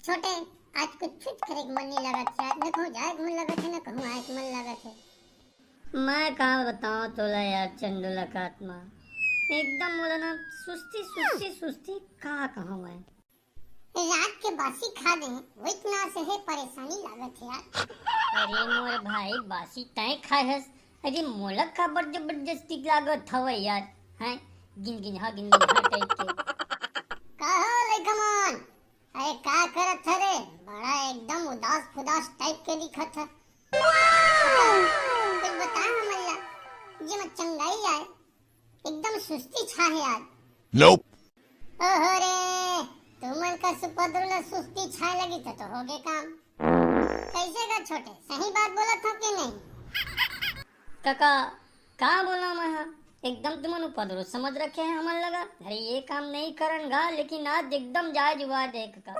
छोटे आज कुछ करे मन नहीं लगा थे, आज न कहूँ जाए मन लगा थे, न कहूँ आए मन लगा थे। मैं कहाँ बताऊँ तोला यार चंडूला का आत्मा एकदम बोला ना सुस्ती सुस्ती सुस्ती कहाँ कहूँ मैं। रात के बासी खा दे वो इतना से है परेशानी लागत है यार। अरे मोर भाई बासी तय खाए हस, अरे मोलक का बड़ जबरदस्ती लागत हवे यार। हैं गिन गिन हा टाइप के कहो लेकमन, अरे का करत था रे, बड़ा एकदम उदास खुदास टाइप के दिखत है। कुछ बता हमल्ला जे मत चंगाई आए, एकदम सुस्ती छा है आज। Nope. ओहो रे, तुमन का सुपद्रुला सुस्ती छा लगी तो हो गए काम। कैसे का छोटे सही बात बोला था कि नहीं? काका कहाँ बोला मैं हाँ? एकदम तुमन उपद्रो समझ रखे हैं हमारे लगा। अरे ये काम नहीं करनगा लेकिन आज एकदम जायज हुआ दे काका।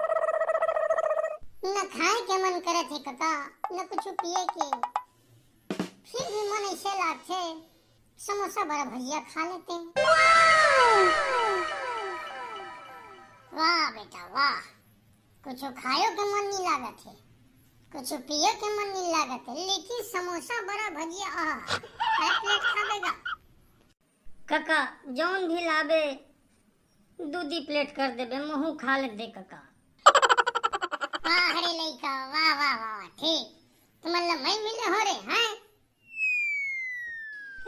न खाए के मन करे थे काका, न कुछ पिए के, फिर भी मन ऐसे लागते समोसा बड़ा भजिया खा लेते हैं। वाह बेटा वाह, कुछ खायो के मन नहीं लागत है, कुछ पियो के मन नहीं लागत है, लेकिन समोसा बड़ा भजिया प्लेट खा देगा। काका जौन भी लाबे दूधी प्लेट कर देबे महू खा ले दे काका। वाह रे लइका वाह वाह वाह, ठीक तुम्हारा मैं मिले हो रे हैं।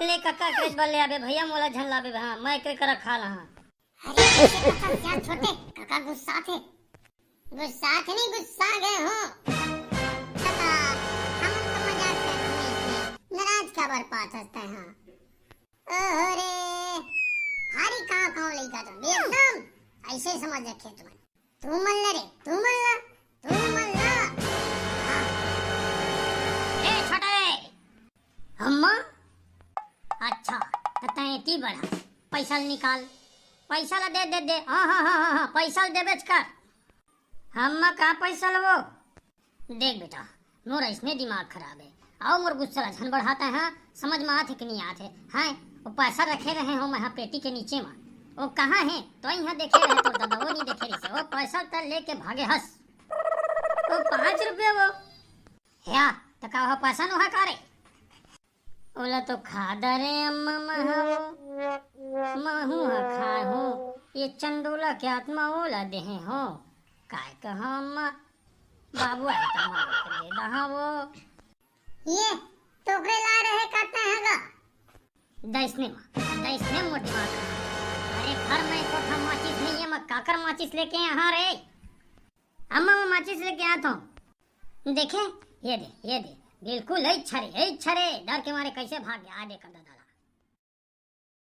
ले काका केस वाले आबे भैया मोला झन लाबे हाँ मैं के करा खा लहा। अरे कैसे काका क्या छोटे काका गुस्सा थे नहीं गुस्सा गए हो काका, हम तो मजाक कर रहे हैं इसमें, नाराज क्या बरपात हंसते हैं। ओहो रे हारी कहाँ लइका तुम एकदम ऐसे समझ रखे तू मल्ला रे तू मल्ला ए छोटे अम्मा अच्छा तते ती बड़ा पैसा निकाल, पैसा ला दे हाँ पैसा दे बेच कर। हम्मा कहाँ पैसा लवो देख बेटा मोर इसने दिमाग खराब है आओ मोर गुस्सा झन बढ़ाता है हाँ? समझ में आते कि नहीं आते हैं? वो पैसा रखे रहे हो मैं पेटी के नीचे में, वो कहाँ है तो यहाँ देखे रहे तो दादा वो नहीं देखे रही से वो पैसा तर लेके भागे हंस। वो 5 रुपये वो या तो का पैसा नुहा करे बोला तो खा दरे अम्मा महू खाहू ये चंडूला के आत्मा ओला देहे हो काय कहा अम्मा बाबू आए तो मार के दे दहा वो ये टोकरे ला रहे कहते हैं गा दैसने मोटी मार। अरे घर में कोठा माचिस नहीं है मैं काकर माचिस लेके यहाँ रे अम्मा मैं माचिस लेके आता हूँ। देखे ये दे बिल्कुल इच्छा रे डर के मारे कैसे भाग गया आ देखा दादा।